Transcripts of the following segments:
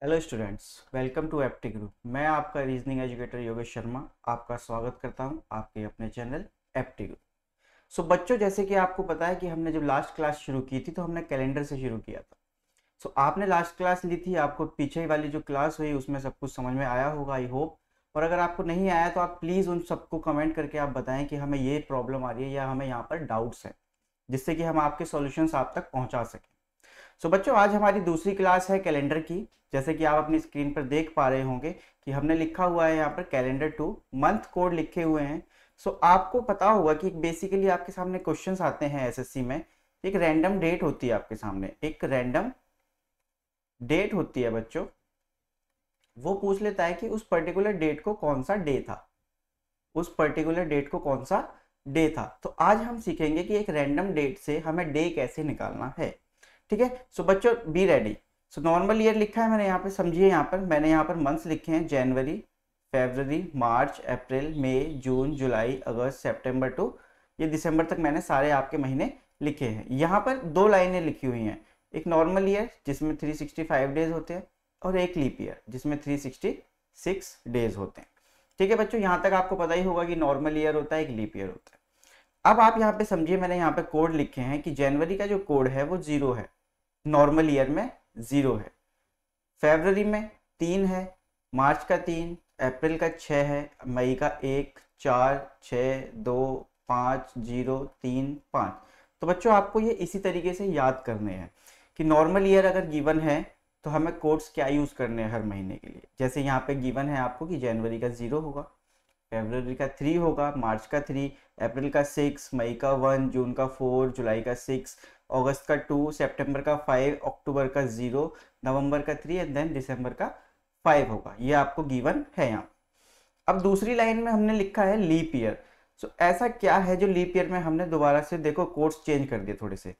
Hello students, welcome to Apti group. मैं आपका reasoning educator Yogesh Sharma आपका स्वागत करता हूं आपके अपने चैनल एप्टी ग्रुप। सो बच्चों, जैसे कि आपको पता है कि हमने जब लास्ट क्लास शुरू की थी तो हमने कैलेंडर से शुरू किया था। सो आपने लास्ट क्लास ली थी, आपको पीछे वाली जो क्लास हुई उसमें सब कुछ समझ में आया होगा, आई होप। और अगर आपको नहीं आया तो आप प्लीज़ उन सबको कमेंट करके आप बताएं कि हमें ये प्रॉब्लम आ रही है या हमें यहाँ पर डाउट्स हैं, जिससे कि हम आपके सॉल्यूशंस आप तक पहुँचा सकें। सो बच्चों, आज हमारी दूसरी क्लास है कैलेंडर की। जैसे कि आप अपनी स्क्रीन पर देख पा रहे होंगे कि हमने लिखा हुआ है यहाँ पर कैलेंडर 2, मंथ कोड लिखे हुए हैं। सो आपको पता होगा कि बेसिकली आपके सामने क्वेश्चंस आते हैं एसएससी में। एक रैंडम डेट होती है आपके सामने, एक रैंडम डेट होती है बच्चों। वो पूछ लेता है कि उस पर्टिकुलर डेट को कौन सा डे था, उस पर्टिकुलर डेट को कौन सा डे था। तो आज हम सीखेंगे कि एक रैंडम डेट से हमें डे कैसे निकालना है। ठीक है। सो बच्चों, be ready. So normal year लिखा है मैंने यहाँ पे, समझिए यहाँ पर मैंने यहाँ पर मंथ्स लिखे हैं, जनवरी, फरवरी, मार्च, अप्रैल, मई, जून, जुलाई, अगस्त, सितंबर टू ये दिसंबर तक मैंने सारे आपके महीने लिखे हैं। यहाँ पर दो लाइनें लिखी हुई हैं, एक नॉर्मल ईयर जिसमें 365 डेज होते हैं और एक लीप ईयर जिसमें 366 डेज होते हैं। ठीक है बच्चों, यहाँ तक आपको पता ही होगा कि नॉर्मल ईयर होता है, एक लीप ईयर होता है। अब आप यहाँ पे समझिए, मैंने यहाँ पे कोड लिखे हैं कि जनवरी का जो कोड है वो 0 है, नॉर्मल ईयर में 0 है, फरवरी में 3 है, मार्च का 3, अप्रैल का 6 है, मई का 1, 4, 6, 2, 5, 0, 3, 5। तो बच्चों आपको ये इसी तरीके से याद करने हैं कि नॉर्मल ईयर अगर गिवन है तो हमें कोड्स क्या यूज करने हैं हर महीने के लिए। जैसे यहाँ पे गिवन है आपको कि जनवरी का 0 होगा, फरवरी का 3 होगा, मार्च का 3, अप्रैल का 6, मई का 1, जून का 4, जुलाई का 6, अगस्त का 2, सितंबर का 5, अक्टूबर का 0, नवंबर का 3 एंड देन दिसंबर का 5 होगा। ये आपको गिवन है यहाँ। अब दूसरी लाइन में हमने लिखा है लीप ईयर। सो ऐसा क्या है जो लीप ईयर में हमने दोबारा से देखो कोड्स चेंज कर दिए थोड़े से,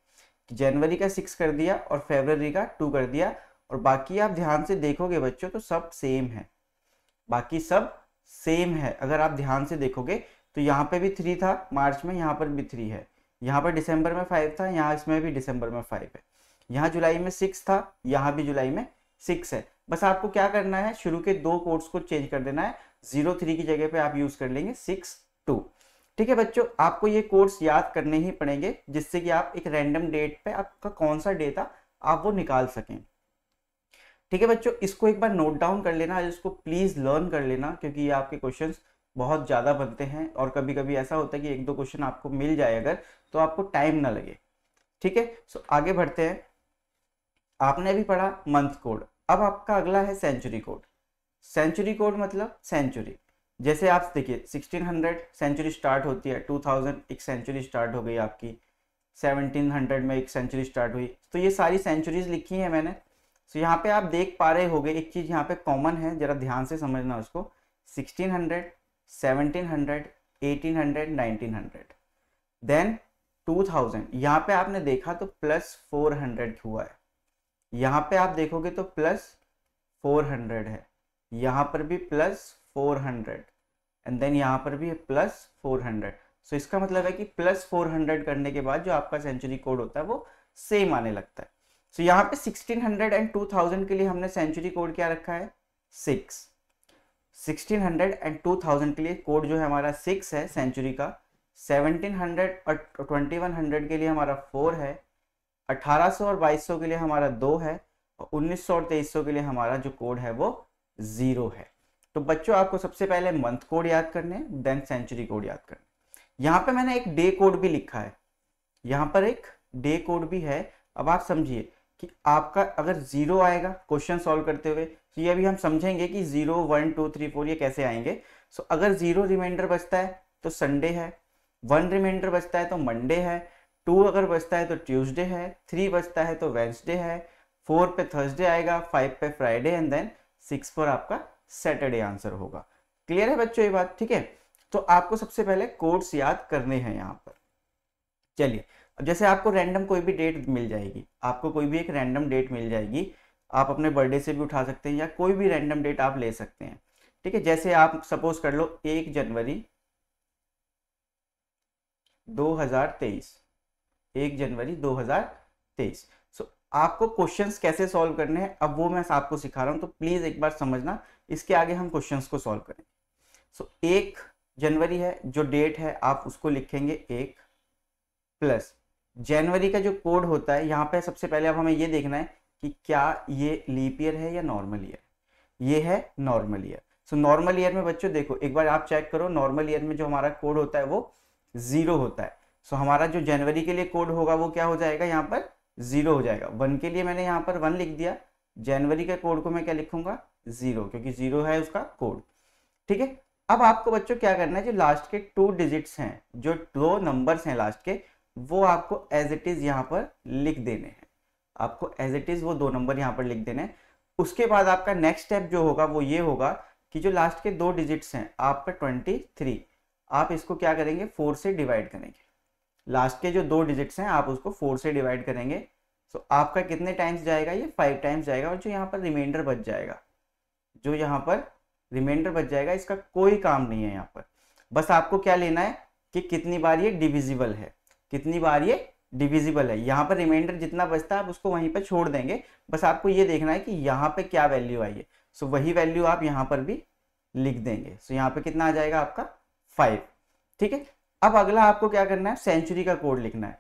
जनवरी का 6 कर दिया और फरवरी का 2 कर दिया, और बाकी आप ध्यान से देखोगे बच्चों तो सब सेम है, बाकी सब सेम है। अगर आप ध्यान से देखोगे तो यहाँ पे भी 3 था मार्च में, यहाँ पर भी 3 है, यहाँ पर दिसंबर में 5 था, यहाँ इसमें भी दिसंबर में 5 है, यहाँ जुलाई में 6 था, यहाँ भी जुलाई में 6 है। बस आपको क्या करना है, शुरू के दो कोड्स को चेंज कर देना है, 0 3 की जगह पे आप यूज कर लेंगे 6 2। ठीक है बच्चों, आपको ये कोड्स याद करने ही पड़ेंगे जिससे कि आप एक रैंडम डेट पे आपका कौन सा डे था आप वो निकाल सकें। ठीक है बच्चों, इसको एक बार नोट डाउन कर लेना, इसको प्लीज लर्न कर लेना, क्योंकि ये आपके क्वेश्चंस बहुत ज़्यादा बनते हैं और कभी कभी ऐसा होता है कि एक दो क्वेश्चन आपको मिल जाए अगर, तो आपको टाइम ना लगे। ठीक है। सो आगे बढ़ते हैं। आपने भी पढ़ा मंथ कोड, अब आपका अगला है सेंचुरी कोड। सेंचुरी कोड मतलब सेंचुरी। जैसे आप देखिए 1600 सेंचुरी स्टार्ट होती है, 2000 एक सेंचुरी स्टार्ट हो गई आपकी, 1700 में एक सेंचुरी स्टार्ट हुई। तो ये सारी सेंचुरीज लिखी है मैंने। तो यहाँ पे आप देख पा रहे होगे एक चीज यहाँ पे कॉमन है, जरा ध्यान से समझना उसको। 1600, 1700, 1800, 1900, देन 2000। यहाँ पे आपने देखा तो +400 हुआ है, यहाँ पे आप देखोगे तो +400 है, यहाँ पर भी +400 एंड देन यहाँ पर भी +400। सो इसका मतलब है कि +400 करने के बाद जो आपका सेंचुरी कोड होता है वो सेम आने लगता है। सो यहाँ पे 1600 एंड 2000 के लिए हमने सेंचुरी कोड क्या रखा है, 6। 1600 एंड 2000 के लिए कोड जो है हमारा 6 है सेंचुरी का। 1700 और 2100 के लिए हमारा 4 है। 1800 और 2200 के लिए हमारा 2 है, और 1900 और 2300 के लिए हमारा जो कोड है वो 0 है। तो बच्चों आपको सबसे पहले मंथ कोड याद करने हैं, देन सेंचुरी कोड याद करने। यहाँ पे मैंने एक डे कोड भी लिखा है, यहाँ पर एक डे कोड भी है। अब आप समझिए कि आपका अगर 0 आएगा क्वेश्चन सॉल्व करते हुए, तो ये अभी हम समझेंगे कि 0 1 2 3 4 ये कैसे आएंगे। सो अगर 0 रिमाइंडर बचता है तो संडे है, 1 रिमाइंडर बचता है तो मंडे है, 2 अगर बचता है तो ट्यूसडे है, 3 बचता है तो वेंसडे है, 4 पे थर्सडे आएगा, 5 पे फ्राइडे एंड देन 6 पर आपका सैटरडे आंसर होगा। क्लियर है बच्चों ये बात? ठीक है। तो आपको सबसे पहले कोड्स याद करने हैं यहाँ पर। चलिए, अब जैसे आपको रैंडम कोई भी डेट मिल जाएगी, आपको कोई भी एक रैंडम डेट मिल जाएगी, आप अपने बर्थडे से भी उठा सकते हैं या कोई भी रैंडम डेट आप ले सकते हैं। ठीक है। जैसे आप सपोज कर लो 1 जनवरी 2023, 1 जनवरी 2023। सो आपको क्वेश्चंस कैसे सॉल्व करने हैं अब वो मैं आपको सिखा रहा हूं, तो प्लीज एक बार समझना, इसके आगे हम क्वेश्चंस को सॉल्व करेंगे। सो 1 जनवरी है, जो डेट है आप उसको लिखेंगे 1 प्लस जनवरी का जो कोड होता है, यहाँ पे सबसे पहले अब हमें ये देखना है कि क्या ये लीप ईयर है या नॉर्मल ईयर। ये है normal year. So normal year में बच्चों देखो एक बार आप चेक करो, नॉर्मल ईयर में जो हमारा कोड होता है वो 0 होता है। सो हमारा जो जनवरी के लिए कोड होगा वो क्या हो जाएगा, यहाँ पर 0 हो जाएगा। 1 के लिए मैंने यहाँ पर 1 लिख दिया, जनवरी के कोड को मैं क्या लिखूंगा 0, क्योंकि 0 है उसका कोड। ठीक है, अब आपको बच्चों क्या करना है, जो लास्ट के 2 डिजिट्स हैं, जो 2 नंबर्स हैं लास्ट के, वो आपको एज इट इज यहाँ पर लिख देने हैं। आपको एज इट इज वो 2 नंबर यहाँ पर लिख देने हैं। उसके बाद आपका नेक्स्ट स्टेप जो होगा वो ये होगा कि जो लास्ट के 2 डिजिट्स हैं आपका 23, आप इसको क्या करेंगे 4 से डिवाइड करेंगे। लास्ट के जो 2 डिजिट्स हैं आप उसको 4 से डिवाइड करेंगे। सो आपका कितने टाइम्स जाएगा, ये 5 टाइम्स जाएगा। और जो यहाँ पर रिमाइंडर बच जाएगा, जो यहाँ पर रिमाइंडर बच जाएगा, इसका कोई काम नहीं है यहाँ पर। बस आपको क्या लेना है कि कितनी बार ये डिविजिबल है, कितनी बार ये डिविजिबल है। यहाँ पर रिमाइंडर जितना बचता है आप उसको वहीं पर छोड़ देंगे। बस आपको ये देखना है कि यहाँ पे क्या वैल्यू आई है। सो वही वैल्यू आप यहाँ पर भी लिख देंगे। सो यहाँ पे कितना आ जाएगा आपका 5। ठीक है, अब अगला आपको क्या करना है, सेंचुरी का कोड लिखना है।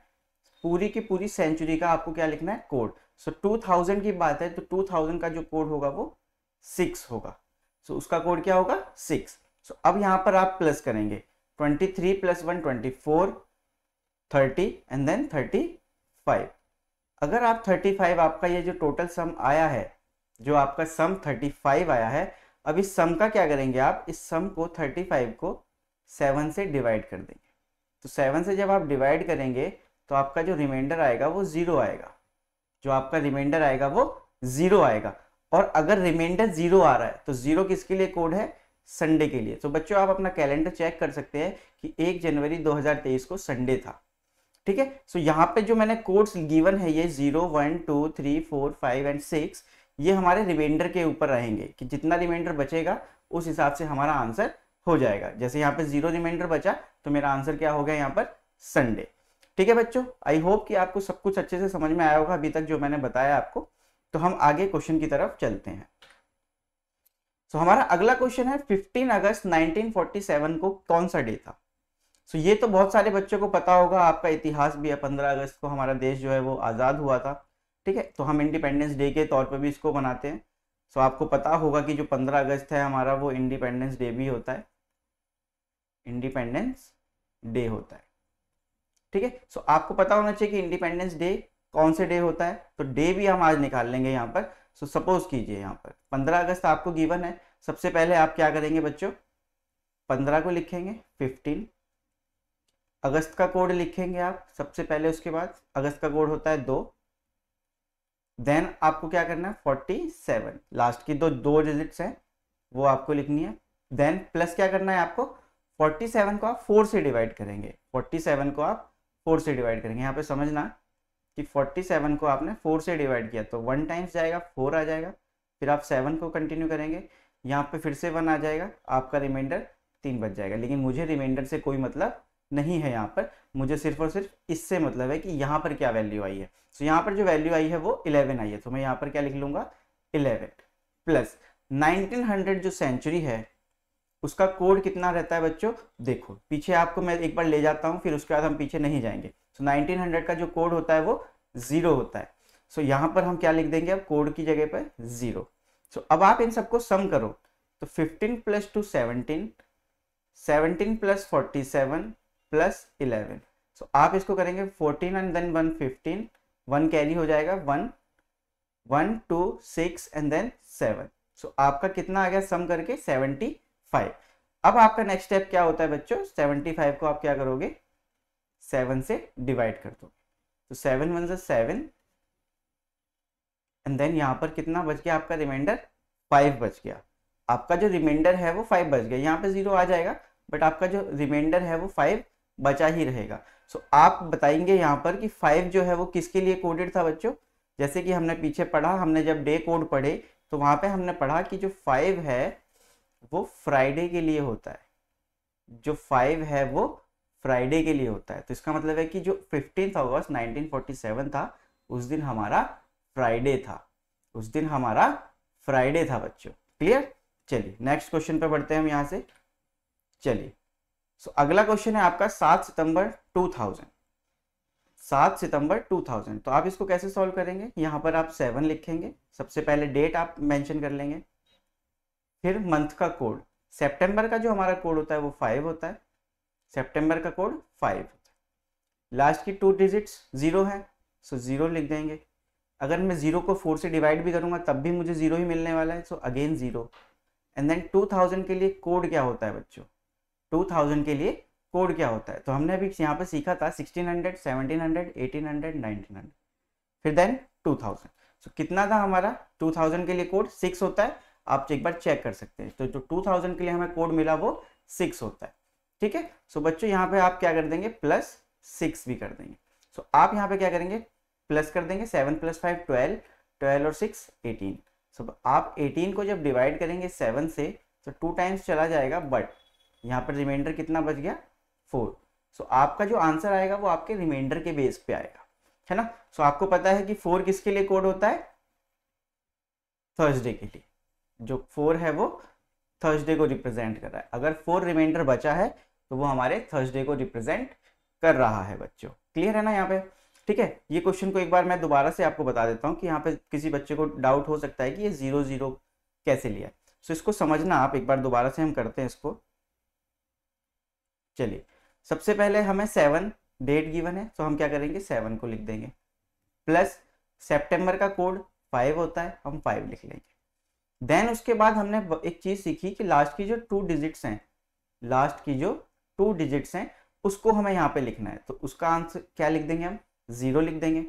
पूरी की पूरी सेंचुरी का आपको क्या लिखना है कोड। सो 2000 की बात है तो 2000 का जो कोड होगा वो 6 होगा। सो उसका कोड क्या होगा 6। सो अब यहाँ पर आप प्लस करेंगे 23 + 1 24, 30 एंड देन 35। अगर आप 35 आपका ये जो टोटल सम आया है, जो आपका सम 35 आया है, अब इस सम का क्या करेंगे आप, इस सम को 35 को 7 से डिवाइड कर देंगे। तो 7 से जब आप डिवाइड करेंगे तो आपका जो रिमाइंडर आएगा वो 0 आएगा। जो आपका रिमाइंडर आएगा वो 0 आएगा। और अगर रिमाइंडर 0 आ रहा है तो 0 किसके लिए कोड है, संडे के लिए। तो बच्चों आप अपना कैलेंडर चेक कर सकते हैं कि 1 जनवरी 2023 को संडे था। ठीक है, सो यहाँ पे जो मैंने कोड्स गिवन है ये 0, 1, 2, 3, 4, 5 एंड 6, ये हमारे रिमाइंडर के ऊपर रहेंगे कि जितना रिमाइंडर बचेगा उस हिसाब से हमारा आंसर हो जाएगा। जैसे यहाँ पे 0 रिमाइंडर बचा तो मेरा आंसर क्या हो गया यहाँ पर संडे। ठीक है बच्चों, आई होप कि आपको सब कुछ अच्छे से समझ में आया होगा अभी तक जो मैंने बताया आपको। तो हम आगे क्वेश्चन की तरफ चलते हैं। सो हमारा अगला क्वेश्चन है 15 अगस्त 1947 को कौन सा डे था। सो ये तो बहुत सारे बच्चों को पता होगा, आपका इतिहास भी है। 15 अगस्त को हमारा देश जो है वो आज़ाद हुआ था। ठीक है, तो हम इंडिपेंडेंस डे के तौर पे भी इसको मनाते हैं। सो आपको पता होगा कि जो 15 अगस्त है हमारा वो इंडिपेंडेंस डे भी होता है, इंडिपेंडेंस डे होता है। ठीक है, सो आपको पता होना चाहिए कि इंडिपेंडेंस डे कौन से डे होता है। तो डे भी हम आज निकाल लेंगे यहाँ पर। सो सपोज कीजिए यहाँ पर 15 अगस्त आपको गिवन है। सबसे पहले आप क्या करेंगे बच्चों, 15 को लिखेंगे 15, अगस्त का कोड लिखेंगे आप सबसे पहले, उसके बाद अगस्त का कोड होता है 2। देन आपको क्या करना है 47, लास्ट की दो डिजिट्स हैं वो आपको लिखनी है। देन प्लस क्या करना है आपको, 47 को आप 4 से डिवाइड करेंगे। 47 को आप 4 से डिवाइड करेंगे। यहाँ पे समझना कि 47 को आपने 4 से डिवाइड किया तो 1 टाइम्स जाएगा, 4 आ जाएगा। फिर आप 7 को कंटिन्यू करेंगे, यहाँ पे फिर से 1 आ जाएगा, आपका रिमाइंडर 3 बच जाएगा। लेकिन मुझे रिमाइंडर से कोई मतलब नहीं है यहाँ पर, मुझे सिर्फ और सिर्फ इससे मतलब है कि यहाँ पर क्या वैल्यू आई है। सो यहाँ पर जो वैल्यू आई है वो 11 आई है। तो मैं यहाँ पर क्या लिख लूँगा 11 प्लस 1900 जो सेंचुरी है उसका कोड कितना रहता है बच्चों। देखो पीछे आपको मैं एक बार ले जाता हूँ, फिर उसके बाद हम पीछे नहीं जाएंगे। सो 1900 का जो कोड होता है वो 0 होता है। सो यहाँ पर हम क्या लिख देंगे अब, कोड की जगह पर 0। सो अब आप इन सबको सम करो तो 15 + 2 17, 17 + 47 + 11। सो आप इसको करेंगे 14 एंड देन 1 15, 1 कैरी हो जाएगा, 1 1 2 6 एंड देन 7। सो आपका कितना आ गया सम करके 75। अब आपका नेक्स्ट स्टेप क्या होता है बच्चों, 75 को आप क्या करोगे 7 से डिवाइड कर दो। तो 7 × 1 = 7 एंड देन यहाँ पर कितना बच गया आपका रिमाइंडर 5 बच गया। आपका जो रिमाइंडर है वो 5 बच गया। यहाँ पे 0 आ जाएगा बट आपका जो रिमाइंडर है वो 5 बचा ही रहेगा। सो आप बताएंगे यहाँ पर कि 5 जो है वो किसके लिए कोडेड था बच्चों। जैसे कि हमने पीछे पढ़ा, हमने जब डे कोड पढ़े तो वहाँ पे हमने पढ़ा कि जो 5 है वो फ्राइडे के लिए होता है। जो 5 है वो फ्राइडे के लिए होता है। तो इसका मतलब है कि जो 15 अगस्त 1947 था उस दिन हमारा फ्राइडे था, उस दिन हमारा फ्राइडे था बच्चों। क्लियर? चलिए नेक्स्ट क्वेश्चन पे बढ़ते हैं हम यहाँ से। चलिए अगला क्वेश्चन है आपका 7 सितंबर 2000। 7 सितंबर 2000, तो आप इसको कैसे सॉल्व करेंगे? यहाँ पर आप 7 लिखेंगे, सबसे पहले डेट आप मेंशन कर लेंगे, फिर मंथ का कोड। सितंबर का जो हमारा कोड होता है वो 5 होता है, सितंबर का कोड 5 होता है। लास्ट की 2 डिजिट्स 0 है, सो 0 लिख देंगे। अगर मैं 0 को 4 से डिवाइड भी करूंगा तब भी मुझे 0 ही मिलने वाला है, सो अगेन 0। एंड देन 2000 के लिए कोड क्या होता है बच्चों? 2000 के लिए कोड क्या होता है? तो हमने अभी यहाँ पे सीखा था 1600, 1700, 1800, 1900, फिर देन 2000। सो कितना था हमारा 2000 के लिए कोड? 6 होता है। आप एक बार चेक कर सकते हैं, तो जो 2000 के लिए हमें कोड मिला वो 6 होता है। ठीक है, सो बच्चों यहाँ पे आप क्या कर देंगे? +6 भी कर देंगे। सो आप यहाँ पे क्या करेंगे? प्लस कर देंगे, 7 + 5 12, 12 और 6 18। सो आप 18 को जब डिवाइड करेंगे 7 से तो 2 टाइम्स चला जाएगा, बट यहाँ पर रिमाइंडर कितना बच गया? 4। सो आपका जो आंसर आएगा वो आपके रिमाइंडर के बेस पे आएगा, है ना। सो आपको पता है कि 4 किसके लिए कोड होता है? थर्सडे के लिए। जो 4 है वो थर्सडे को रिप्रेजेंट कर रहा है। अगर 4 रिमाइंडर बचा है तो वो हमारे थर्सडे को रिप्रेजेंट कर रहा है बच्चों। क्लियर है ना यहाँ पे? ठीक है, ये क्वेश्चन को एक बार मैं दोबारा से आपको बता देता हूँ कि यहाँ पे किसी बच्चे को डाउट हो सकता है कि ये 0 0 कैसे लिया है। सो इसको समझना आप एक बार दोबारा से हम करते हैं इसको। चलिए सबसे पहले हमें 7 डेट गिवन है, तो हम क्या करेंगे? 7 को लिख देंगे, प्लस सितंबर का कोड 5 होता है, हम 5 लिख लेंगे। देन उसके बाद हमने एक चीज सीखी कि लास्ट की जो 2 डिजिट्स हैं, लास्ट की जो 2 डिजिट्स हैं उसको हमें यहाँ पे लिखना है। तो उसका आंसर क्या लिख देंगे? हम 0 लिख देंगे।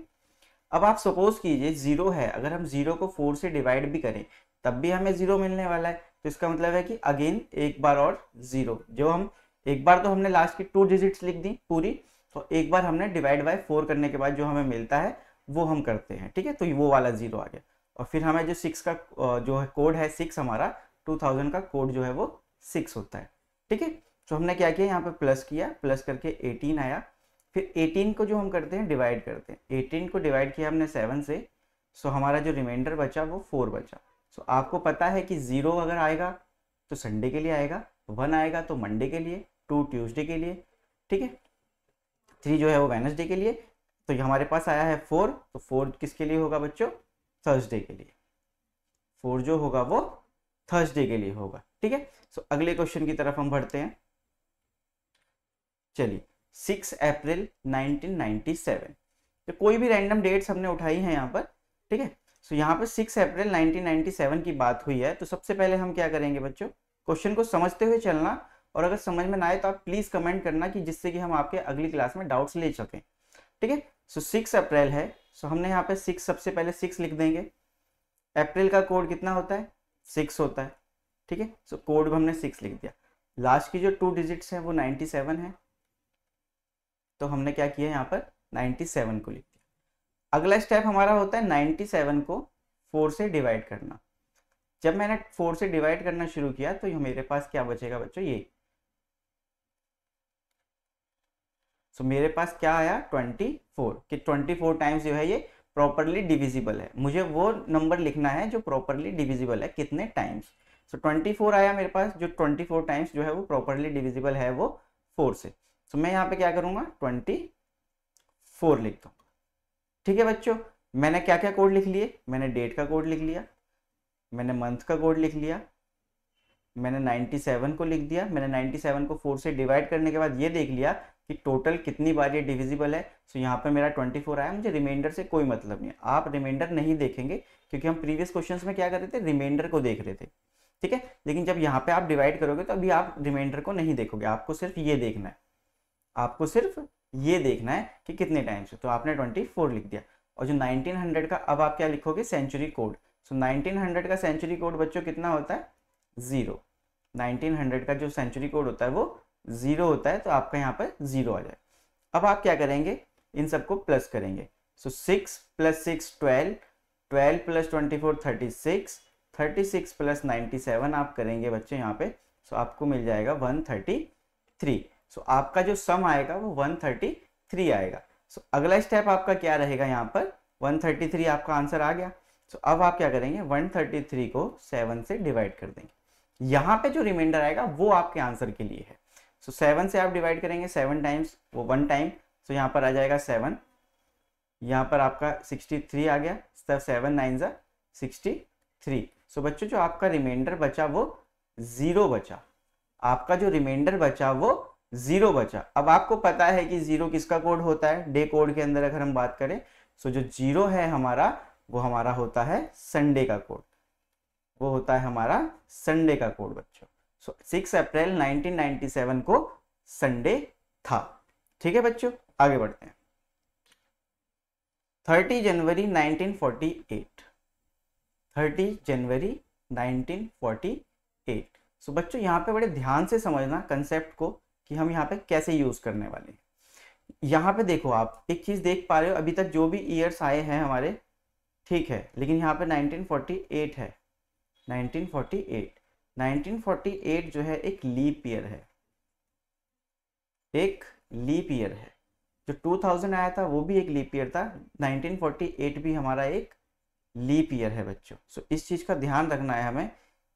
अब आप सपोज कीजिए 0 है, अगर हम 0 को 4 से डिवाइड भी करें तब भी हमें 0 मिलने वाला है। तो इसका मतलब है कि अगेन एक बार और 0, जो हम एक बार तो हमने लास्ट की 2 डिजिट्स लिख दी पूरी, तो एक बार हमने डिवाइड बाय 4 करने के बाद जो हमें मिलता है वो हम करते हैं। ठीक है, तो वो वाला 0 आ गया। और फिर हमें जो 6 का जो है कोड है 6, हमारा 2000 का कोड जो है वो 6 होता है। ठीक है, तो हमने क्या किया? यहाँ पे प्लस किया, प्लस करके 18 आया। फिर 18 को जो हम करते हैं डिवाइड करते हैं, 18 को डिवाइड किया हमने 7 से, सो हमारा जो रिमाइंडर बचा वो 4 बचा। सो आपको पता है कि 0 अगर आएगा तो संडे के लिए आएगा, 1 आएगा तो मंडे के लिए, 2 ट्यूसडे के लिए, ठीक है, 3 जो है वो वेडनेसडे के लिए। तो ये हमारे पास आया है 4, तो 4 किसके लिए होगा बच्चों? थर्सडे के लिए। 4 जो होगा वो थर्सडे के लिए होगा। ठीक है, सो अगले क्वेश्चन की तरफ हम बढ़ते हैं। चलिए 6 अप्रैल 1997, तो कोई भी रैंडम डेट्स हमने उठाई हैं यहाँ पर। ठीक है, सो यहाँ पर 6 अप्रैल 1997 की बात हुई है। तो सबसे पहले हम क्या करेंगे बच्चों? क्वेश्चन को समझते हुए चलना, और अगर समझ में ना आए तो आप प्लीज कमेंट करना, कि जिससे कि हम आपके अगली क्लास में डाउट्स ले सकें। ठीक है, सो 6 अप्रैल है, सो हमने यहाँ पे 6, सबसे पहले 6 लिख देंगे। अप्रैल का कोड कितना होता है? 6 होता है। ठीक है, सो कोड हमने 6 लिख दिया। लास्ट की जो 2 डिजिट्स हैं वो 97 है, तो हमने क्या किया? यहाँ पर 97 को लिख दिया। अगला स्टेप हमारा होता है 97 को 4 से डिवाइड करना। जब मैंने 4 से डिवाइड करना शुरू किया तो ये मेरे पास क्या बचेगा बच्चों? ये सो मेरे पास क्या आया? 24, कि 24 टाइम्स जो है ये प्रॉपरली डिविजिबल है। मुझे वो नंबर लिखना है जो प्रॉपरली डिविजिबल है, कितने टाइम्स। सो 24 आया मेरे पास, जो 24 टाइम्स जो है वो प्रॉपरली डिविजिबल है वो 4 से। सो मैं यहाँ पे क्या करूँगा? 24 लिख दूँगा। ठीक है बच्चों, मैंने क्या क्या कोड लिख लिए? मैंने डेट का कोड लिख लिया, मैंने मंथ का कोड लिख लिया, मैंने 97 को लिख दिया। मैंने 97 को 4 से डिवाइड करने के बाद ये देख लिया कि टोटल कितनी बार ये डिविजिबल है। सो यहाँ पे मेरा 24 आया। मुझे रिमाइंडर से कोई मतलब नहीं है, आप रिमाइंडर नहीं देखेंगे, क्योंकि हम प्रीवियस क्वेश्चंस में क्या कर रहे थे? रिमाइंडर को देख रहे थे। ठीक है, लेकिन जब यहाँ पे आप डिवाइड करोगे तो अभी आप रिमाइंडर को नहीं देखोगे, आपको सिर्फ ये देखना है, आपको सिर्फ ये देखना है कि कितने टाइम्स है। तो आपने 24 लिख दिया। और जो 1900 का, अब आप क्या लिखोगे? Century code. सो 1900 का सेंचुरी कोड बच्चों कितना होता है? 0। 1900 का जो सेंचुरी कोड होता है वो 0 होता है, तो आपका यहाँ पर 0 आ जाए। अब आप क्या करेंगे? इन सबको प्लस करेंगे। सो 6 + 6 12, 12 + 24 36, 36 + 97 आप करेंगे बच्चे यहाँ पे। सो आपको मिल जाएगा 133। सो आपका जो सम आएगा वो 133 आएगा। सो अगला स्टेप आपका क्या रहेगा? यहाँ पर 133 आपका आंसर आ गया। तो अब आप क्या करेंगे, 133 को 7 से डिवाइड कर देंगे। यहाँ पे जो रिमाइंडर आएगा वो आपके आंसर के लिए है। सो 7 से आप डिवाइड करेंगे 7 टाइम्स, वो 1 टाइम, तो यहाँ पर आ जाएगा 7, यहाँ पर आपका 63 आ गया, 7 9 जा 63। सो बच्चों जो आपका रिमाइंडर बचा वो 0 बचा, आपका जो रिमाइंडर बचा वो 0 बचा। अब आपको पता है कि 0 किसका कोड होता है, डे कोड के अंदर अगर हम बात करें, सो जो 0 है हमारा, वो हमारा होता है संडे का कोड, वो होता है हमारा संडे का कोड बच्चों। सो 6 अप्रैल 1997 को संडे था। ठीक है बच्चों, आगे बढ़ते हैं। 30 जनवरी 1948, 30 जनवरी 1948। सो बच्चों यहाँ पे बड़े ध्यान से समझना कंसेप्ट को कि हम यहाँ पे कैसे यूज करने वाले हैं। यहाँ पे देखो, आप एक चीज देख पा रहे हो, अभी तक जो भी ईयर्स आए हैं हमारे, ठीक है, लेकिन यहाँ पे 1948 है, 1948। 1948 जो है एक लीप ईयर है, एक लीप ईयर है। जो 2000 आया था वो भी एक लीप ईयर था, 1948 भी हमारा एक लीप ईयर है बच्चों। सो इस चीज का ध्यान रखना है हमें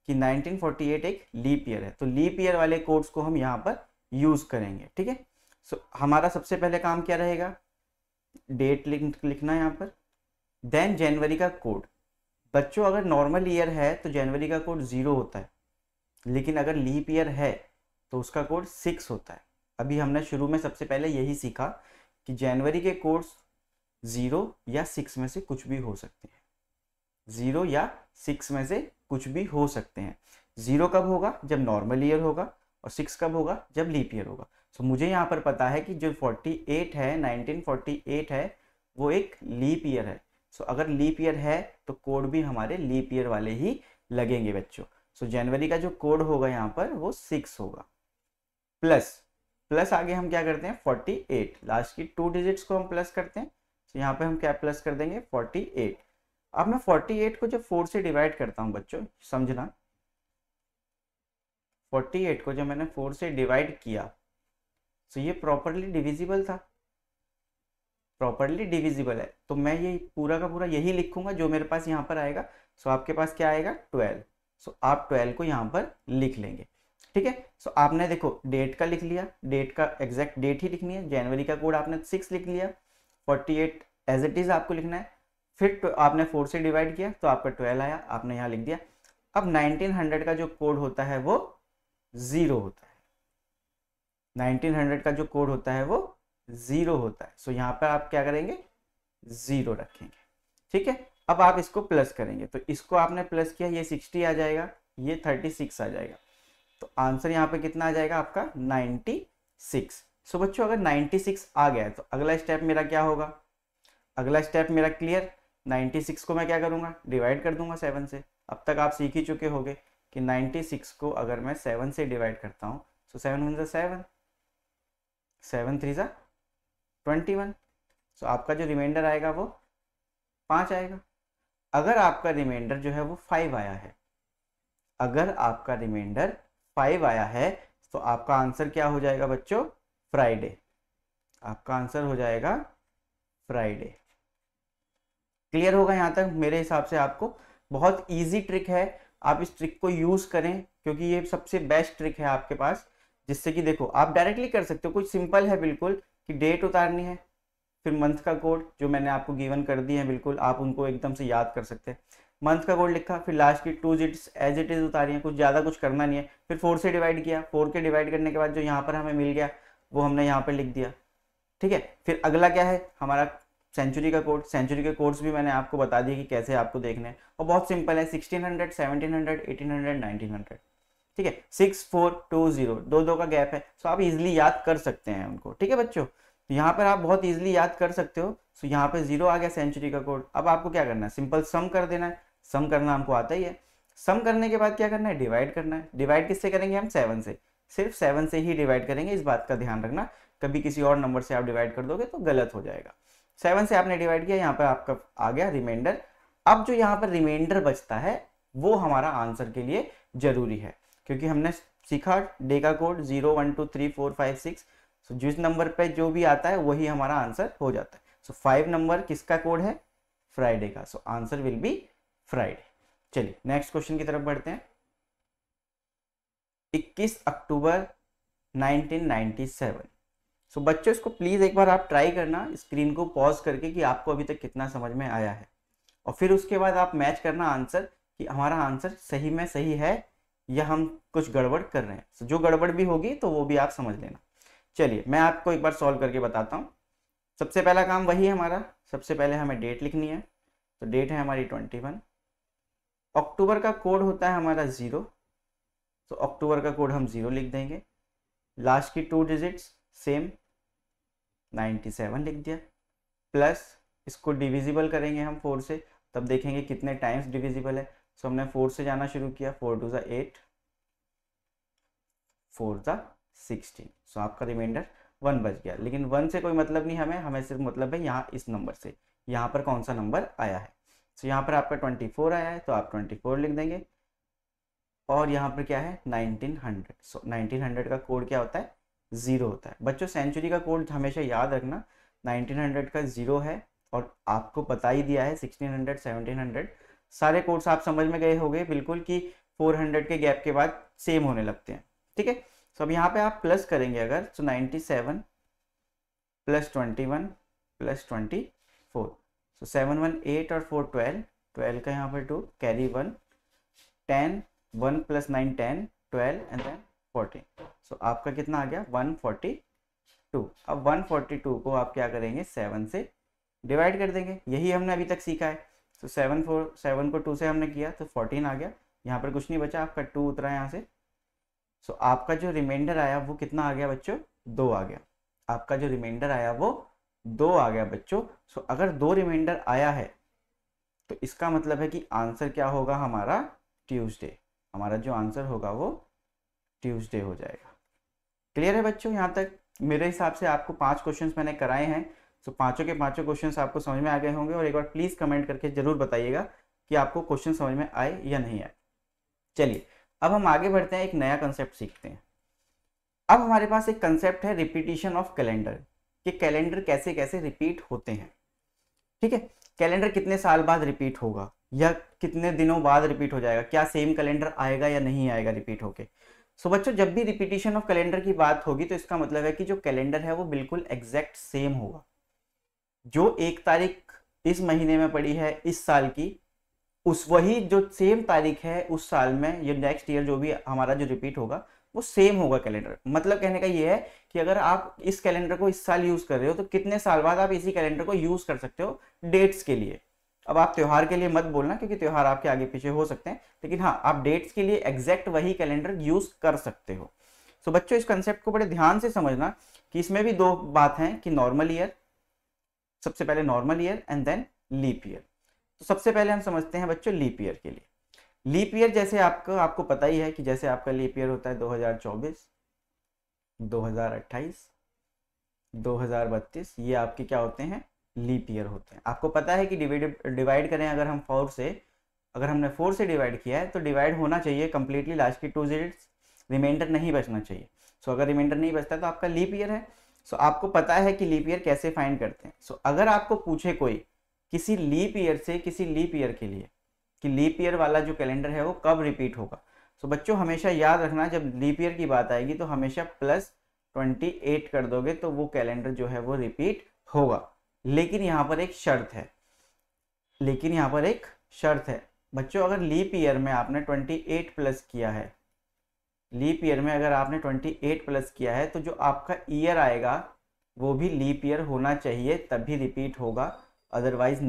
कि 1948 एक लीप ईयर है, तो लीप ईयर वाले कोड्स को हम यहाँ पर यूज करेंगे। ठीक है, सो हमारा सबसे पहले काम क्या रहेगा, डेट लिखना है यहाँ पर, देन जनवरी का कोड। बच्चों अगर नॉर्मल ईयर है तो जनवरी का कोड 0 होता है, लेकिन अगर लीप ईयर है तो उसका कोड 6 होता है। अभी हमने शुरू में सबसे पहले यही सीखा कि जनवरी के कोड्स 0 या 6 में से कुछ भी हो सकते हैं, 0 या 6 में से कुछ भी हो सकते हैं। 0 कब होगा, जब नॉर्मल ईयर होगा, और 6 कब होगा, जब लीप ईयर होगा। सो मुझे यहाँ पर पता है कि जो 48 है, 1948 है, वो एक लीप ईयर है। सो अगर लीप ईयर है तो कोड भी हमारे लीप ईयर वाले ही लगेंगे बच्चों। सो जनवरी का जो कोड होगा यहाँ पर वो 6 होगा, प्लस आगे हम क्या करते हैं 48, लास्ट की 2 डिजिट्स को हम प्लस करते हैं। तो यहाँ पे हम क्या प्लस कर देंगे 48। अब मैं 48 को जब 4 से डिवाइड करता हूँ बच्चों, समझना, 48 को जब मैंने 4 से डिवाइड किया तो ये प्रॉपरली डिविजिबल था, प्रॉपरली डिविजिबल है, तो मैं ये पूरा का पूरा यही लिखूंगा जो मेरे पास यहाँ पर आएगा। सो आपके पास क्या आएगा 12। सो आप 12 को यहाँ पर लिख लेंगे। ठीक है, सो आपने देखो डेट का लिख लिया, डेट का एग्जैक्ट डेट ही लिखनी है, जनवरी का कोड आपने 6 लिख लिया, 48 एज इट इज आपको लिखना है, फिर आपने 4 से डिवाइड किया तो आपका 12 आया, आपने यहाँ लिख दिया। अब 1900 का जो कोड होता है वो 0 होता है, 1900 का जो कोड होता है वो 0 होता है। सो यहाँ पर आप क्या करेंगे 0 रखेंगे। ठीक है, अब आप इसको प्लस करेंगे, तो इसको आपने प्लस किया, ये 60 आ जाएगा, ये 36 आ जाएगा, तो आंसर यहाँ पे कितना आ जाएगा आपका 96। सो बच्चों अगर 96 आ गया है तो अगला स्टेप मेरा क्या होगा, अगला स्टेप मेरा क्लियर, 96 को मैं क्या करूँगा डिवाइड कर दूंगा 7 से। अब तक आप सीख ही चुके होंगे कि 96 को अगर मैं 7 से डिवाइड करता हूँ तो 7 1 7, 7 3 21। सो आपका जो रिमाइंडर आएगा वो 5 आएगा। अगर आपका रिमाइंडर जो है वो 5 आया है, अगर आपका रिमाइंडर 5 आया है तो आपका आंसर क्या हो जाएगा बच्चों, फ्राइडे। आपका आंसर हो जाएगा फ्राइडे। क्लियर होगा यहाँ तक मेरे हिसाब से आपको? बहुत इजी ट्रिक है, आप इस ट्रिक को यूज करें क्योंकि ये सबसे बेस्ट ट्रिक है आपके पास, जिससे कि देखो आप डायरेक्टली कर सकते हो। कुछ सिंपल है बिल्कुल, कि डेट उतारनी है, फिर मंथ का कोड जो मैंने आपको गिवन कर दिए हैं, बिल्कुल आप उनको एकदम से याद कर सकते हैं। मंथ का कोड लिखा, फिर लास्ट की 2 डिजिट्स एज इट इज उतारी है, कुछ ज़्यादा कुछ करना नहीं है। फिर 4 से डिवाइड किया, 4 के डिवाइड करने के बाद जो यहाँ पर हमें मिल गया वो हमने यहाँ पर लिख दिया। ठीक है, फिर अगला क्या है हमारा सेंचुरी का कोड। सेंचुरी के कोड्स भी मैंने आपको बता दिए कि कैसे आपको देखने हैं, और बहुत सिंपल है, 1600, 1700, 1800, 1900। ठीक है, 6 4 2 0, 2 का गैप है, सो आप इजिली याद कर सकते हैं उनको। ठीक है बच्चों, तो यहाँ पर आप बहुत इजीली याद कर सकते हो। सो यहाँ पे 0 आ गया सेंचुरी का कोड। अब आपको क्या करना है, सिंपल सम कर देना है, सम करना हमको आता ही है। सम करने के बाद क्या करना है, डिवाइड करना है। डिवाइड किससे करेंगे हम, 7 से, सिर्फ 7 से ही डिवाइड करेंगे, इस बात का ध्यान रखना। कभी किसी और नंबर से आप डिवाइड कर दोगे तो गलत हो जाएगा। 7 से आपने डिवाइड किया, यहाँ पर आपका आ गया रिमाइंडर। अब जो यहाँ पर रिमाइंडर बचता है वो हमारा आंसर के लिए जरूरी है, क्योंकि हमने सीखा डे का कोड 0 1 2 3 4 5 6। जिस नंबर पे जो भी आता है वही हमारा आंसर हो जाता है। 5 नंबर किसका कोड है, फ्राइडे का। So answer will be Friday. चलिए नेक्स्ट क्वेश्चन की तरफ बढ़ते हैं। 21 अक्टूबर 1997। सो बच्चों इसको प्लीज एक बार आप ट्राई करना स्क्रीन को पॉज करके कि आपको अभी तक कितना समझ में आया है, और फिर उसके बाद आप मैच करना आंसर कि हमारा आंसर सही में सही है या हम कुछ गड़बड़ कर रहे हैं। so, जो गड़बड़ भी होगी तो वो भी आप समझ लेना। चलिए मैं आपको एक बार सॉल्व करके बताता हूँ। सबसे पहला काम वही है हमारा, सबसे पहले हमें डेट लिखनी है। तो डेट है हमारी 21। अक्टूबर का कोड होता है हमारा 0, तो अक्टूबर का कोड हम 0 लिख देंगे। लास्ट की 2 डिजिट्स सेम 97 लिख दिया, प्लस इसको डिविजिबल करेंगे हम 4 से, तब देखेंगे कितने टाइम्स डिविजिबल है। सो हमने 4 से जाना शुरू किया, 4 2 ज़ा 8, 4 ज़ा 16। सो आपका रिमाइंडर 1 बच गया। लेकिन 1 से कोई मतलब नहीं हमें सिर्फ मतलब है यहाँ इस नंबर से, यहाँ पर कौन सा नंबर आया है। सो यहाँ पर आपका 24 आया है तो आप 24 लिख देंगे, और यहाँ पर क्या है 1900। सो 1900 का कोड क्या होता है 0 होता है। बच्चों सेंचुरी का कोड हमेशा याद रखना, 1900 का 0 है, और आपको बता ही दिया है 1600 1700 सारे कोड्स आप समझ में गए होंगे बिल्कुल कि 400 के गैप के बाद सेम होने लगते हैं, ठीक है। सो अब यहाँ पे आप प्लस करेंगे अगर, सो 97 प्लस 21 प्लस 24, सो 7 1 8 और 4 12, 12 का यहाँ पर 2 कैरी 1, 10 1 प्लस 9 10 12 एंड देन 14। सो आपका कितना आ गया 142। अब 142 को आप क्या करेंगे 7 से डिवाइड कर देंगे, यही हमने अभी तक सीखा है। तो 7 को 2 से हमने किया तो 14 आ गया, यहाँ पर कुछ नहीं बचा, आपका 2 उतरा यहाँ से। सो आपका जो रिमाइंडर आया वो कितना आ गया बच्चों 2 आ गया। आपका जो रिमाइंडर आया वो 2 आ गया बच्चों। सो अगर 2 रिमाइंडर आया है तो इसका मतलब है कि आंसर क्या होगा हमारा ट्यूसडे। हमारा जो आंसर होगा वो ट्यूसडे हो जाएगा। क्लियर है बच्चों यहाँ तक? मेरे हिसाब से आपको 5 क्वेश्चंस मैंने कराए हैं, तो पांचों के पांचों क्वेश्चंस आपको समझ में आ गए होंगे। और एक बार प्लीज कमेंट करके जरूर बताइएगा कि आपको क्वेश्चन समझ में आए या नहीं आए। चलिए अब हम आगे बढ़ते हैं, एक नया कंसेप्ट सीखते हैं। अब हमारे पास एक कंसेप्ट है रिपीटिशन ऑफ कैलेंडर, कि कैलेंडर कैसे कैसे रिपीट होते हैं, ठीक है। कैलेंडर कितने साल बाद रिपीट होगा या कितने दिनों बाद रिपीट हो जाएगा, क्या सेम कैलेंडर आएगा या नहीं आएगा रिपीट होके। सो बच्चों जब भी रिपीटिशन ऑफ कैलेंडर की बात होगी तो इसका मतलब है कि जो कैलेंडर है वो बिल्कुल एग्जैक्ट सेम होगा। जो 1 तारीख इस महीने में पड़ी है इस साल की, उस वही जो सेम तारीख है उस साल में, ये नेक्स्ट ईयर जो भी हमारा जो रिपीट होगा वो सेम होगा कैलेंडर। मतलब कहने का ये है कि अगर आप इस कैलेंडर को इस साल यूज कर रहे हो तो कितने साल बाद आप इसी कैलेंडर को यूज कर सकते हो डेट्स के लिए। अब आप त्योहार के लिए मत बोलना क्योंकि त्योहार आपके आगे पीछे हो सकते हैं, लेकिन हाँ आप डेट्स के लिए एग्जैक्ट वही कैलेंडर यूज कर सकते हो। सो बच्चों इस कंसेप्ट को बड़े ध्यान से समझना कि इसमें भी 2 बात हैं कि नॉर्मल ईयर, सबसे पहले normal year and then leap year. तो सबसे पहले हम समझते हैं बच्चों लीप ईयर के लिए। लीप ईयर जैसे आपको पता ही है कि जैसे आपका लीप ईयर होता है 2024, 2028, 2032, ये आपके क्या होते हैं लीप ईयर होते हैं। आपको पता है कि डिवाइड करें अगर हम 4 से, अगर हमने 4 से डिवाइड किया है तो डिवाइड होना चाहिए कंप्लीटली, लास्ट की 2 डिजिट्स, रिमाइंडर नहीं बचना चाहिए। सो अगर रिमाइंडर नहीं बचता तो आपका लीप ईयर है। सो आपको पता है कि लीप ईयर कैसे फाइंड करते हैं। सो अगर आपको पूछे कोई किसी लीप ईयर से किसी लीप ईयर के लिए कि लीप ईयर वाला जो कैलेंडर है वो कब रिपीट होगा, सो बच्चों हमेशा याद रखना जब लीप ईयर की बात आएगी तो हमेशा +28 कर दोगे तो वो कैलेंडर जो है वो रिपीट होगा। लेकिन यहाँ पर एक शर्त है, बच्चों अगर लीप ईयर में आपने 28 प्लस किया है, लीप ईयर में अगर आपने 28 प्लस किया है तो जो आपका ईयर आएगा वो भी लीप ईयर होना चाहिए, तभी रिपीट होगा, अदरवाइज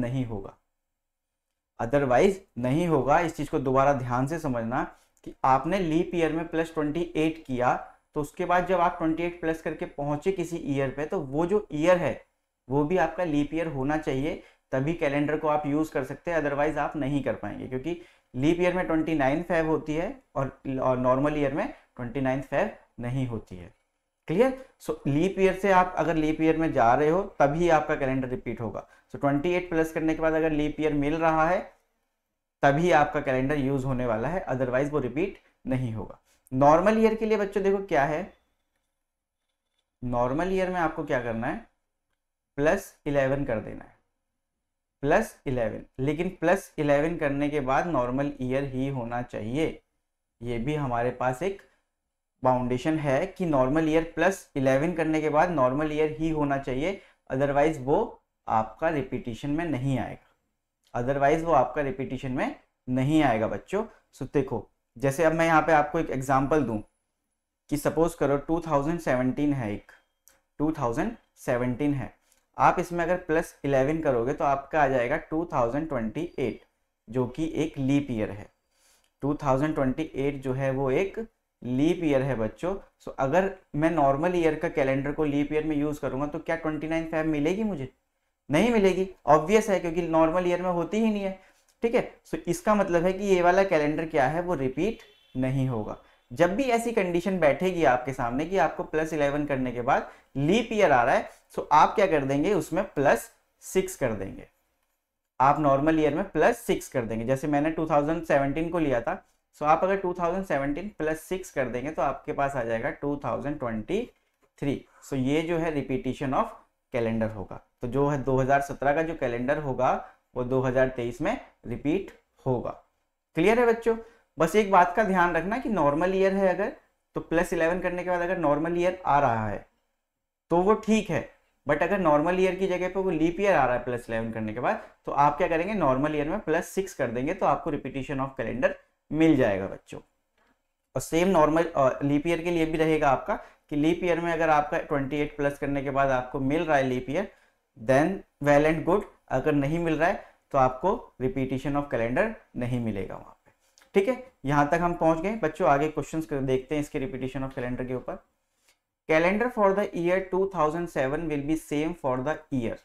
नहीं होगा। इस चीज को दोबारा ध्यान से समझना कि आपने लीप ईयर में +28 किया तो उसके बाद जब आप 28 प्लस करके पहुंचे किसी ईयर पे तो वो जो ईयर है वो भी आपका लीप ईयर होना चाहिए, तभी कैलेंडर को आप यूज कर सकते हैं, अदरवाइज आप नहीं कर पाएंगे। क्योंकि लीप ईयर में 29 फेब होती है और नॉर्मल ईयर में 29 फेब नहीं होती है। क्लियर? सो लीप ईयर से आप अगर लीप ईयर में जा रहे हो तभी आपका कैलेंडर रिपीट होगा। सो 28 प्लस करने के बाद अगर लीप ईयर मिल रहा है तभी आपका कैलेंडर यूज होने वाला है, अदरवाइज वो रिपीट नहीं होगा। नॉर्मल ईयर के लिए बच्चों देखो क्या है, नॉर्मल ईयर में आपको क्या करना है +11 कर देना है। +11, लेकिन +11 करने के बाद नॉर्मल ईयर ही होना चाहिए। ये भी हमारे पास एक बाउंडेशन है कि नॉर्मल ईयर +11 करने के बाद नॉर्मल ईयर ही होना चाहिए, अदरवाइज वो आपका रिपीटिशन में नहीं आएगा, अदरवाइज वो आपका रिपीटिशन में नहीं आएगा बच्चों। सो देखो, जैसे अब मैं यहाँ पे आपको एक एग्जांपल दूं कि सपोज करो 2017 है, एक 2017 है, आप इसमें अगर +11 करोगे तो आपका आ जाएगा 2028, जो कि एक लीप ईयर है। 2028 जो है वो एक लीप ईयर है बच्चों। सो अगर मैं नॉर्मल ईयर का कैलेंडर को लीप ईयर में यूज करूंगा तो क्या 29 फेब मिलेगी मुझे? नहीं मिलेगी, ऑब्वियस है, क्योंकि नॉर्मल ईयर में होती ही नहीं है। ठीक है, सो इसका मतलब है कि ये वाला कैलेंडर क्या है, वो रिपीट नहीं होगा। जब भी ऐसी कंडीशन बैठेगी आपके सामने कि आपको +11 करने के बाद लीप ईयर आ रहा है, सो आप क्या कर देंगे, उसमें +6 कर देंगे। आप नॉर्मल ईयर में +6 कर देंगे। जैसे मैंने 2017 को लिया था, सो आप अगर 2017 +6 कर देंगे तो आपके पास आ जाएगा 2023। सो ये जो है रिपीटिशन ऑफ कैलेंडर होगा। तो जो है 2017 का जो कैलेंडर होगा वो 2023 में रिपीट होगा। क्लियर है बच्चों? बस एक बात का ध्यान रखना कि नॉर्मल ईयर है अगर, तो +11 करने के बाद अगर नॉर्मल ईयर आ रहा है तो वो ठीक है, बट अगर नॉर्मल ईयर की जगह पे वो लीप ईयर आ रहा है +11 करने के बाद, तो आप क्या करेंगे, नॉर्मल ईयर में +6 कर देंगे, तो आपको रिपीटिशन ऑफ कैलेंडर मिल जाएगा बच्चों। और सेम नॉर्मल लीप ईयर के लिए भी रहेगा आपका कि लीप ईयर में अगर आपका 28 प्लस करने के बाद आपको मिल रहा है leap year, then well and good. अगर नहीं मिल रहा है तो आपको रिपीटिशन ऑफ कैलेंडर नहीं मिलेगा वहां पे। ठीक है, यहां तक हम पहुंच गए बच्चों। आगे क्वेश्चंस देखते हैं इसके रिपीटिशन ऑफ कैलेंडर के ऊपर। Calendar for the year 2007 will be same for the year.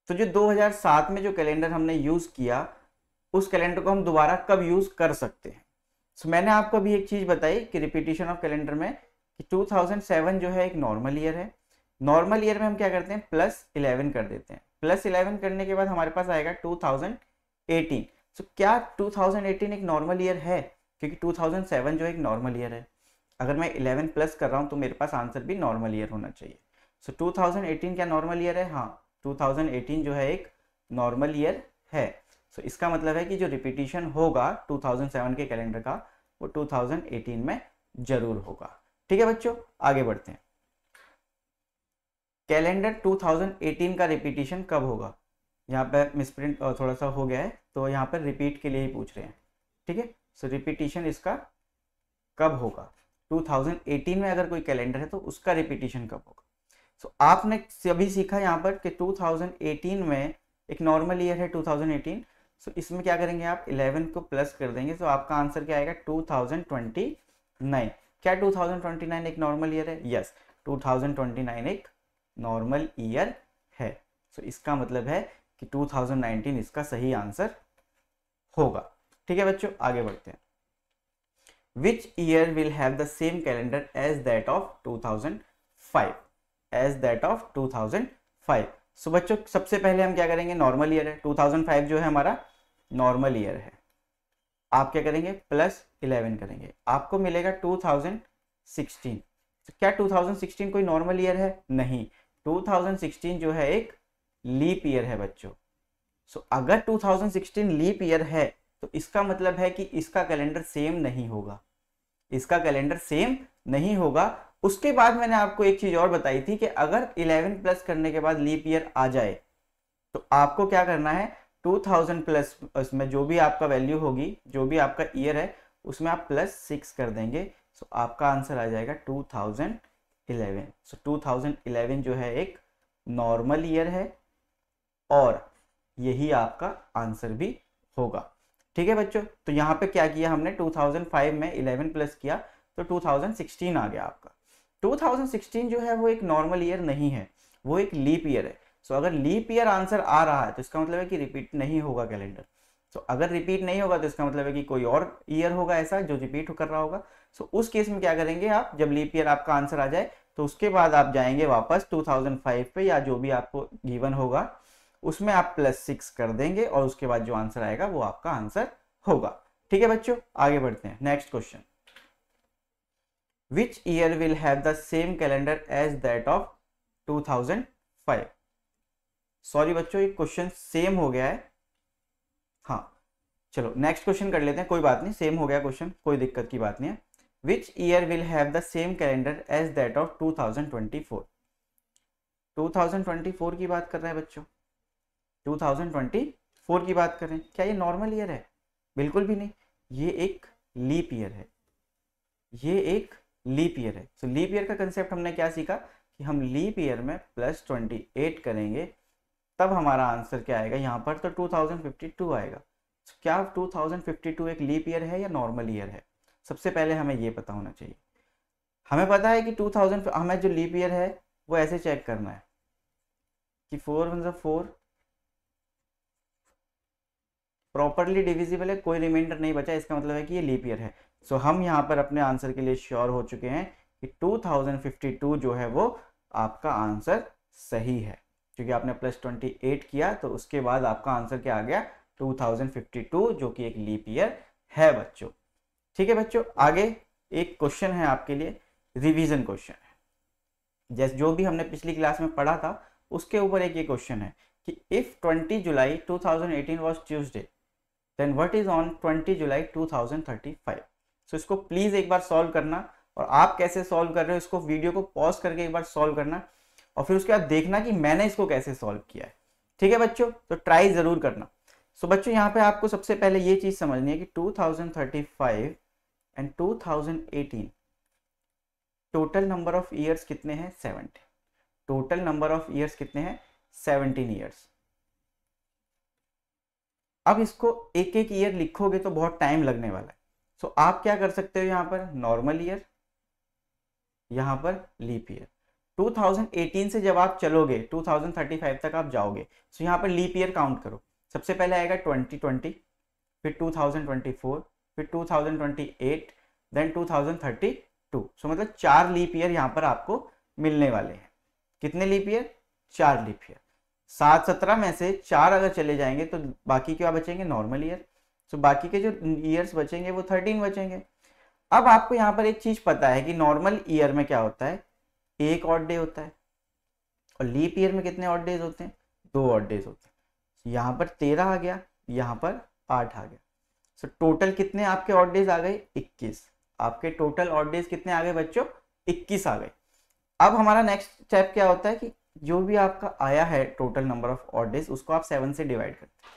तो जो 2007 में जो कैलेंडर हमने यूज किया, उस कैलेंडर को हम दोबारा कब यूज कर सकते हैं? सो मैंने आपको अभी एक चीज बताई कि रिपीटिशन ऑफ कैलेंडर में कि 2007 जो है एक नॉर्मल ईयर है। नॉर्मल ईयर में हम क्या करते हैं, +11 कर देते हैं। +11 करने के बाद हमारे पास आएगा 2018। सो क्या 2018 एक नॉर्मल ईयर है? क्योंकि 2007 जो एक नॉर्मल ईयर है, अगर मैं 11 प्लस कर रहा हूं तो मेरे पास आंसर भी नॉर्मल ईयर होना चाहिए। सो 2018 क्या नॉर्मल ईयर है? हाँ, 2018 जो है एक नॉर्मल ईयर है। सो इसका मतलब है कि जो रिपीटिशन होगा 2007 के कैलेंडर का, वो 2018 में जरूर होगा। ठीक है बच्चों, आगे बढ़ते हैं। कैलेंडर 2018 का रिपीटिशन कब होगा? यहाँ पे मिसप्रिंट थोड़ा सा हो गया है, तो यहाँ पर रिपीट के लिए ही पूछ रहे हैं। ठीक है, सो रिपीटिशन इसका कब होगा? 2018 में अगर कोई कैलेंडर है तो उसका रिपीटिशन कब होगा? सो आपने सभी सीखा यहाँ पर कि 2018 में एक नॉर्मल ईयर है 2018। सो इसमें क्या करेंगे आप, 11 को प्लस कर देंगे, तो आपका आंसर क्या आएगा, 2029। क्या 2029 एक नॉर्मल ईयर है? यस, 2029 एक नॉर्मल ईयर है। सो इसका मतलब है कि 2019 इसका सही आंसर होगा। ठीक है बच्चों, आगे बढ़ते हैं। Which year will have the same calendar as that of 2005? As that of 2005. So बच्चों सबसे पहले हम क्या करेंगे, नॉर्मल ईयर है 2005 जो है हमारा नॉर्मल ईयर है। आप क्या करेंगे, +11 करेंगे, आपको मिलेगा 2016। तो क्या 2016 कोई नॉर्मल ईयर है? नहीं, 2016 जो है एक लीप ईयर है बच्चों। सो अगर 2016 लीप ईयर है तो इसका मतलब है कि इसका कैलेंडर सेम नहीं होगा, इसका कैलेंडर सेम नहीं होगा। उसके बाद मैंने आपको एक चीज और बताई थी कि अगर 11 प्लस करने के बाद लीप ईयर आ जाए तो आपको क्या करना है, 2000 प्लस उसमें जो भी आपका वैल्यू होगी, जो भी आपका ईयर है, उसमें आप +6 कर देंगे। सो आपका आंसर आ जाएगा 2011। सो 2011 जो है एक नॉर्मल ईयर है और यही आपका आंसर भी होगा। ठीक है बच्चों, तो यहाँ पे क्या किया हमने, 2005 में 11 प्लस किया तो 2016 आ गया आपका। 2016 जो है वो एक नॉर्मल ईयर नहीं है, वो एक लीप ईयर है। सो अगर लीप ईयर आंसर आ रहा है तो इसका मतलब है कि रिपीट नहीं होगा कैलेंडर। सो अगर रिपीट नहीं होगा तो इसका मतलब है कि कोई और ईयर होगा ऐसा जो रिपीट कर रहा होगा। सो उस केस में क्या करेंगे आप, जब लीप ईयर आपका आंसर आ जाए तो उसके बाद आप जाएंगे वापस 2005 पे, या जो भी आपको गिवन होगा उसमें आप +6 कर देंगे और उसके बाद जो आंसर आएगा वो आपका आंसर होगा। ठीक है बच्चों, आगे बढ़ते हैं। Next question, which year will have the same calendar as that of 2005? Sorry बच्चों, ये क्वेश्चन सेम हो गया है। हाँ चलो नेक्स्ट क्वेश्चन कर लेते हैं, कोई बात नहीं, सेम हो गया क्वेश्चन, कोई दिक्कत की बात नहीं है। Which year will have the same calendar as that of 2024? 2024 की बात कर रहे हैं बच्चों, 2024 की बात कर रहे हैं। क्या ये नॉर्मल ईयर है? बिल्कुल भी नहीं, ये एक लीप ईयर है, ये एक लीप ईयर है। तो लीप ईयर का कंसेप्ट हमने क्या सीखा कि हम लीप ईयर में +28 करेंगे, तब हमारा आंसर क्या आएगा यहाँ पर, तो 2052 आएगा। तो क्या 2052 एक लीप ईयर है या नॉर्मल ईयर है? सबसे पहले हमें ये पता होना चाहिए। हमें पता है कि 2000, हमें जो लीप ईयर है वो ऐसे चेक करना है कि 4 1 4 प्रॉपरली डिविजिबल है, कोई रिमाइंडर नहीं बचा, इसका मतलब है कि ये लीप ईयर है। सो हम यहाँ पर अपने आंसर के लिए श्योर हो चुके हैं कि 2052 जो है वो आपका आंसर सही है, क्योंकि आपने +28 किया तो उसके बाद आपका आंसर क्या आ गया, 2052, जो कि एक लीप ईयर है बच्चों। ठीक है बच्चों, आगे एक क्वेश्चन है आपके लिए, रिवीजन क्वेश्चन है, जैसे जो भी हमने पिछली क्लास में पढ़ा था उसके ऊपर एक ये क्वेश्चन है कि if 20 July 2018 was Tuesday then what is on 20 July 2035? So इसको प्लीज एक बार सॉल्व करना, और आप कैसे सॉल्व कर रहे हो इसको वीडियो को पॉज करके एक बार सॉल्व करना, और फिर उसके बाद देखना कि मैंने इसको कैसे सॉल्व किया है। ठीक है बच्चों, तो ट्राई जरूर करना। सो बच्चों यहाँ पे आपको सबसे पहले ये चीज समझनी है कि 2035 and 2018 total number of years कितने हैं, 70। टोटल नंबर ऑफ ईयर्स कितने हैं, 17 ईयर्स। अब इसको एक एक ईयर लिखोगे तो बहुत टाइम लगने वाला है। सो आप क्या कर सकते हो, यहाँ पर नॉर्मल ईयर, यहाँ पर लीप ईयर। 2018 से जब आप चलोगे 2035 तक आप जाओगे, सो यहाँ पर लीप ईयर काउंट करो। सबसे पहले आएगा 2020, फिर 2024, फिर 2028, देन 2032। सो मतलब 4 लीप ईयर यहाँ पर आपको मिलने वाले हैं। कितने लीप ईयर, 4 लीप ईयर। 7 17 में से 4 अगर चले जाएंगे तो बाकी क्या बचेंगे, नॉर्मल ईयर। सो बाकी के जो ईयर्स बचेंगे वो 13 बचेंगे। अब आपको यहाँ पर एक चीज पता है कि नॉर्मल ईयर में क्या होता है, एक ऑड डे होता है, और लीप ईयर में कितने ऑड डेज होते हैं, 2 ऑड डेज होते हैं। यहाँ पर 13 आ गया, यहाँ पर 8 आ गया। सो टोटल कितने आपके ऑड डेज आ गए, 21। आपके टोटल ऑड डेज कितने आ गए बच्चों, 21 आ गए। अब हमारा नेक्स्ट स्टेप क्या होता है कि जो भी आपका आया है total number of odd days, उसको आप 7 से डिवाइड करते हैं।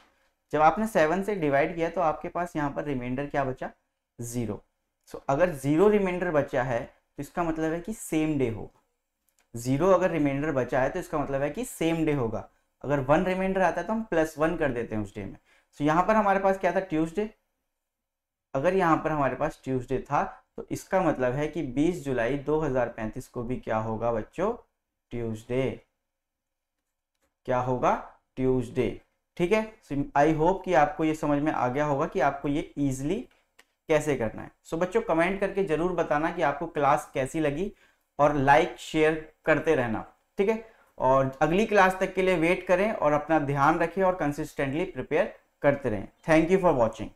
जब आपने 7 से डिवाइड किया तो आपके पास यहाँ पर रिमाइंडर क्या बचा, 0। सो अगर 0 रिमाइंडर बचा है तो इसका मतलब है कि सेम डे होगा। 0 अगर रिमाइंडर बचा है तो इसका मतलब है कि सेम डे होगा। अगर 1 रिमाइंडर आता है तो हम +1 कर देते हैं उस डे में। सो यहाँ पर हमारे पास क्या था, ट्यूसडे। अगर यहाँ पर हमारे पास ट्यूसडे था तो इसका मतलब है कि 20 जुलाई 2035 को भी क्या होगा बच्चों, ट्यूसडे। क्या होगा, ट्यूसडे। ठीक है, आई होप कि आपको ये समझ में आ गया होगा कि आपको ये इजीली कैसे करना है। सो बच्चों कमेंट करके जरूर बताना कि आपको क्लास कैसी लगी, और लाइक शेयर करते रहना। ठीक है, और अगली क्लास तक के लिए वेट करें, और अपना ध्यान रखें और कंसिस्टेंटली प्रिपेयर करते रहें। Thank you for watching.